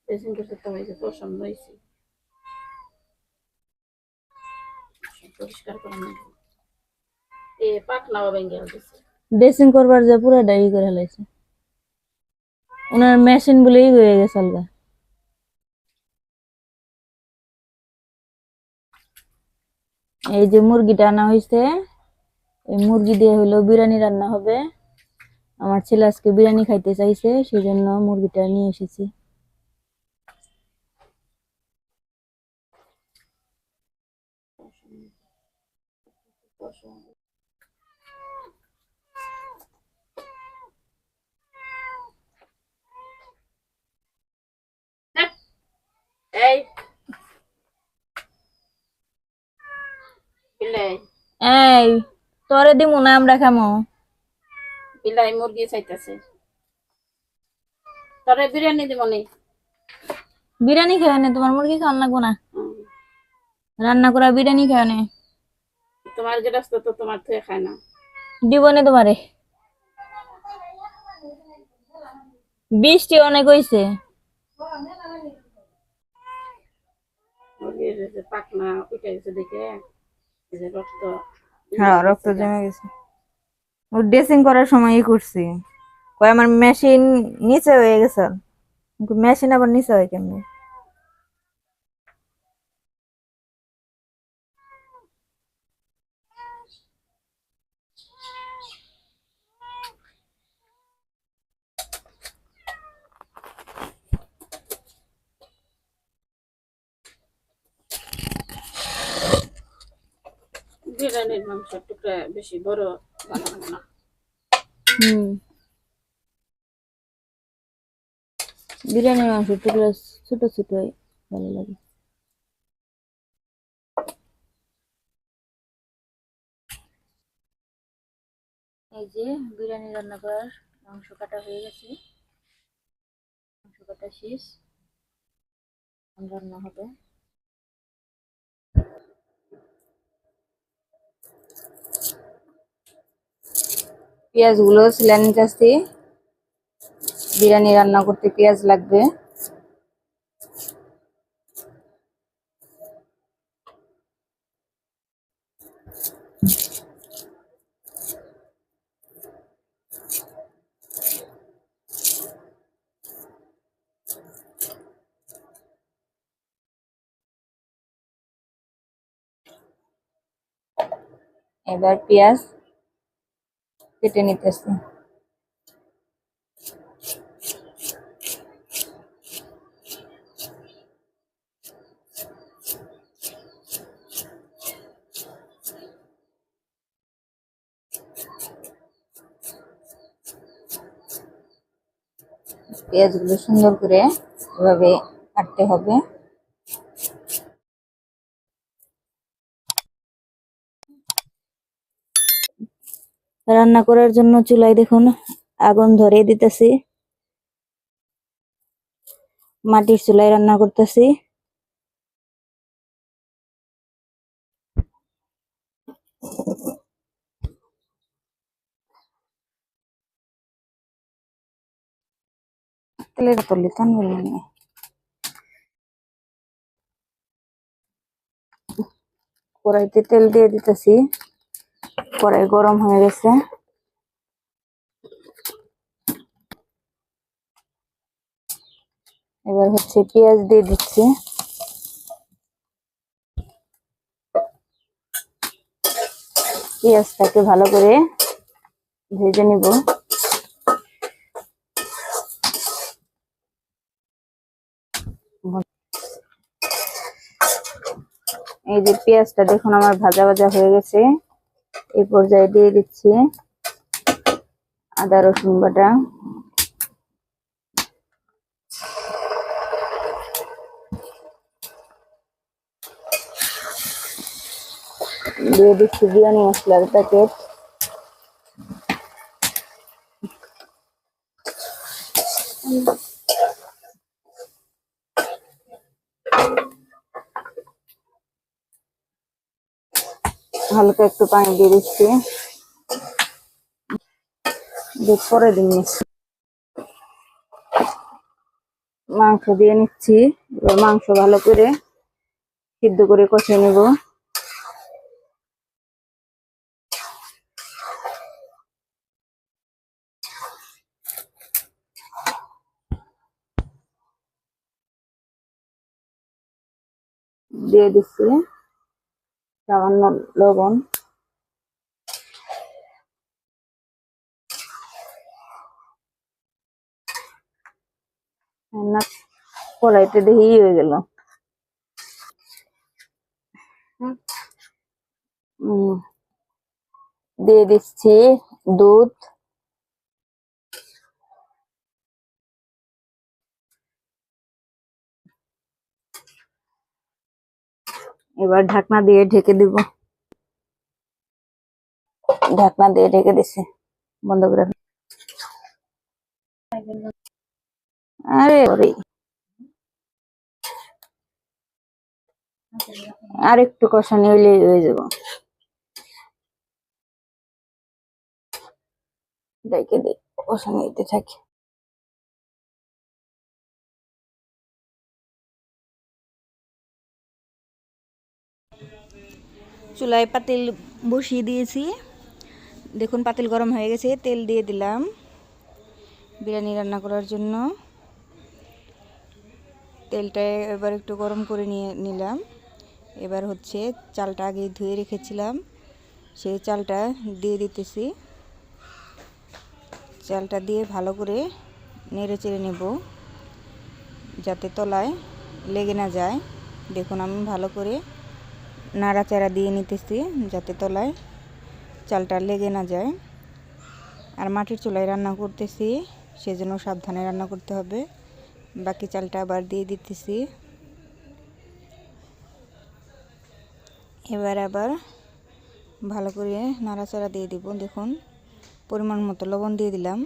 Dressing করতে তো হয়েছে, পছন্দ হয়েছে, পরিষ্কার করে নেব। এ পাকনাও ভেঙে গেছে। ড্রেসিং করবার যে পুরোটা ই করে ফেলাইছে, ওনার মেশিন বলেই হয়ে গেছে আলগা। এই যে মুরগিটা আনা হয়েছে, এই মুরগি দিয়ে হলো বিরিয়ানি রান্না হবে। আমার ছেলে আজকে বিরিয়ানি খাইতে চাইছে, সেই জন্য মুরগিটা নিয়ে এসেছি। এই বিলাই, এই তোরে দিমু না, আমরা খামো। বিলাই মুরগি চাইতেছে, তোরে বিরিয়ানি দিব নি? বিরিয়ানি খাওয়া নে, তোমার মুরগি খাওয়ান লাগবো না, রান্না করা বিরিয়ানি খাওয়া নে। তোমার গেরস্ত তো তোমার থেকে খায় না। দিব নে তোমারে, বৃষ্টি অনেক হয়েছে। মুরগির যে পাকনা উঠে গেছে দেখে, এই যে রক্ত। হ্যাঁ, রক্ত জমে গেছে। ও ড্রেসিং করার সময় করছি, কয় আমার মেশিন নিচে হয়ে গেছে। মেশিন আবার নিচে হয় কেমনে? বিরিয়ানির মাংসের টুকরা বেশি বড় ভালো লাগে না। বিরিয়ানির মাংস টুকরা ছোট ছোট ভালো লাগে। এই যে বিরিয়ানি রান্না করার মাংস কাটা হয়ে গেছে, মাংস কাটা শেষ, রান্না হবে। পেঁয়াজ গুলো ছিলে নিতেছি, বিরিয়ানি রান্না করতে পেঁয়াজ লাগবে। এবার পেঁয়াজ কেটে নিতেছি। পেঁয়াজগুলো সুন্দর করে এভাবে কাটতে হবে। রান্না করার জন্য চুলায় দেখুন আগুন ধরিয়ে দিতেছি, মাটির চুলায় রান্না করতেছি। তেলের তলি টানবেন না। কড়াইতে তেল দিয়ে দিতেছি, কড়াই গরম হয়ে গেছে। এবার হচ্ছে পেঁয়াজ দিয়ে দিচ্ছি। পেঁয়াজটাকে ভালো করে ভেজে নিব। এই যে পেঁয়াজটা দেখুন আমার ভাজা ভাজা হয়ে গেছে, এই পর্যায়ে দিয়ে দিচ্ছি আদা রসুন বাটা, দিয়ে দিচ্ছি বিরিয়ানি মশলার প্যাকেট, হালকা একটু পানি দিয়ে দিচ্ছি, পরে দিন। মাংস দিয়ে নিচ্ছি। এবার মাংস ভালো করে সিদ্ধ করে কষে নেব। দিয়ে দিচ্ছি সামান্য লবণ। রান্না কড়াইতে দেখি হয়ে গেল। দিয়ে দিচ্ছি দুধ। এবার ঢাকনা দিয়ে ঢেকে দিব। ঢাকনা দিয়ে ঢেকে দিচ্ছি, বন্ধ করে। আরে ওরে, আর একটু কষানি হলে হয়ে যাব। ঢেকে দিই, কষানি হতে থাকি। চুলায় পাতিল বসিয়ে দিয়েছি। দেখুন পাতিল গরম হয়ে গেছে, তেল দিয়ে দিলাম বিরিয়ানি রান্না করার জন্য। তেলটা এবার একটু গরম করে নিলাম। এবার হচ্ছে চালটা আগে ধুয়ে রেখেছিলাম, সেই চালটা দিয়ে দিতেছি। চালটা দিয়ে ভালো করে নেড়ে চেড়ে নেব, যাতে তলায় লেগে না যায়। দেখুন আমি ভালো করে নাড়াচাড়া দিয়ে নিতেছি, যাতে তলায় চালটা লেগে না যায়। আর মাটির চুলায় রান্না করতেছি, সেজন্য সাবধানে রান্না করতে হবে। বাকি চালটা আবার দিয়ে দিতেছি। এবার আবার ভালো করে নাড়াচাড়া দিয়ে দিব। দেখুন পরিমাণ মতো লবণ দিয়ে দিলাম।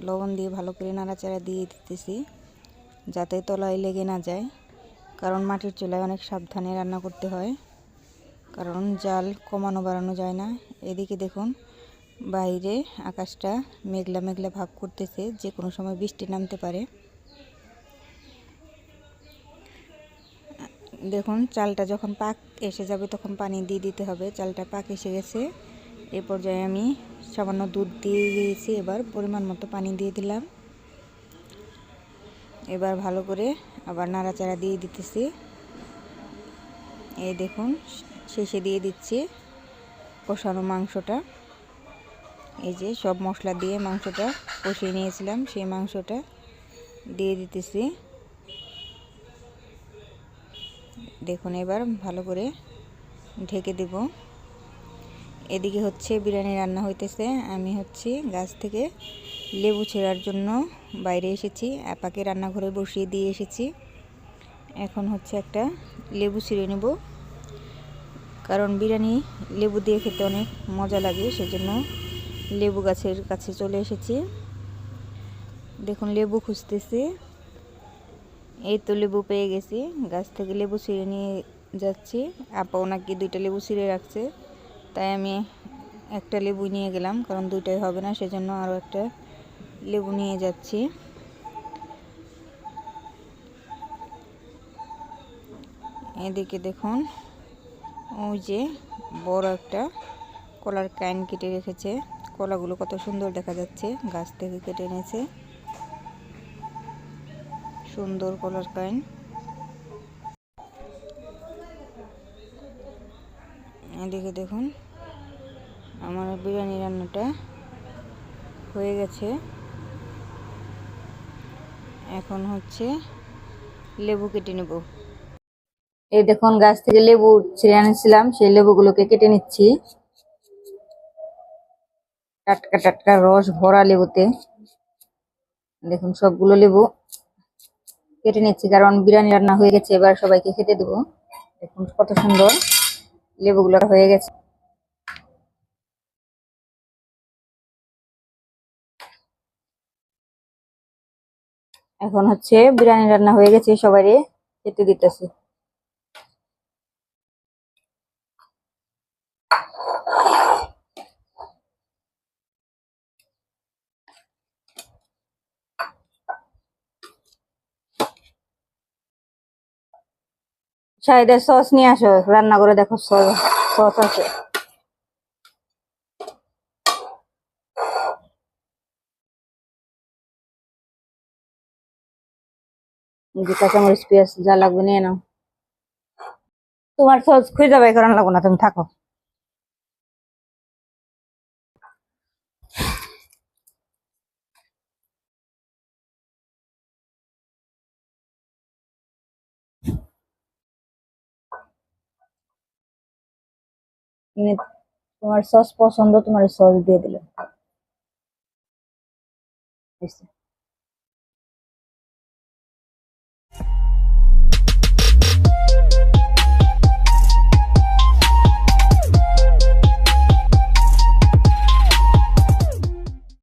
লবণ দিয়ে ভালো করে নাড়াচাড়া দিয়ে দিতেছি, যাতে তলায় লেগে না যায়। কারণ মাটির চুলায় অনেক সাবধানে রান্না করতে হয়, কারণ জাল কমানো বাড়ানো যায় না। এদিকে দেখুন বাইরে আকাশটা মেঘলা মেঘলা ভাব করতেছে, যে কোনো সময় বৃষ্টি নামতে পারে। দেখুন চালটা যখন পাক এসে যাবে তখন পানি দিয়ে দিতে হবে। চালটা পাক এসে গেছে, এ পর্যায়ে আমি সামান্য দুধ দিয়ে দিয়েছি। এবার পরিমাণ মতো পানি দিয়ে দিলাম। এবার ভালো করে আবার নাড়াচাড়া দিয়ে দিতেছি। এই দেখুন শেষে দিয়ে দিচ্ছি কষানো মাংসটা। এই যে সব মশলা দিয়ে মাংসটা কষিয়ে নিয়েছিলাম, সেই মাংসটা দিয়ে দিতেছি। দেখুন এবার ভালো করে ঢেকে দেব। এদিকে হচ্ছে বিরিয়ানি রান্না হইতেছে। আমি হচ্ছে গাছ থেকে লেবু ছেঁড়ার জন্য বাইরে এসেছি, আপাকে রান্নাঘরে বসিয়ে দিয়ে এসেছি। এখন হচ্ছে একটা লেবু ছিঁড়ে নেব, কারণ বিরিয়ানি লেবু দিয়ে খেতে অনেক মজা লাগে, সেজন্য লেবু গাছের কাছে চলে এসেছি। দেখুন লেবু খুঁজতেছি, এই তো লেবু পেয়ে গেছি। গাছ থেকে লেবু ছিঁড়ে নিয়ে যাচ্ছি। আপা ওনাকে 2টা লেবু ছিঁড়ে রাখছে, তাই আমি একটা লেবু নিয়ে গেলাম, কারণ 2টাই হবে না, সেজন্য আরও একটা লেবু নিয়ে যাচ্ছি। এদিকে দেখুন ওই যে বড় একটা কলার কাইন কেটে রেখেছে। কলাগুলো কত সুন্দর দেখা যাচ্ছে, গাছ থেকে কেটে এনেছে। সুন্দর কলার কাইন। এদিকে দেখুন আমার বিরিয়ানি রান্নাটা হয়ে গেছে। এখন হচ্ছে লেবু কেটে নেব। এই দেখুন গাছ থেকে লেবু ছিঁড়ে এনেছিলাম, সেই লেবুগুলোকে কেটে নিচ্ছি। টাটকা টাটকা রস ভরা লেবুতে। দেখুন সবগুলো লেবু কেটে নিচ্ছি, কারণ বিরিয়ানি রান্না হয়ে গেছে, এবার সবাইকে খেতে দেবো। দেখুন কত সুন্দর লেবুগুলো হয়ে গেছে। এখন হচ্ছে বিরিয়ানি রান্না হয়ে গেছে, সবাই খেতে দিতেছি। শাহিদের সস নিয়ে আসো, রান্না করে দেখো সস সস আছে। এই যে কাঁচামরিচ পেঁয়াজ যা লাগবে নিয়ে নাও। তোমার সস খুঁজে বাই করানো লাগবে না, তুমি থাকো। তোমার সস পছন্দ, তোমার সস দিয়ে দিলে।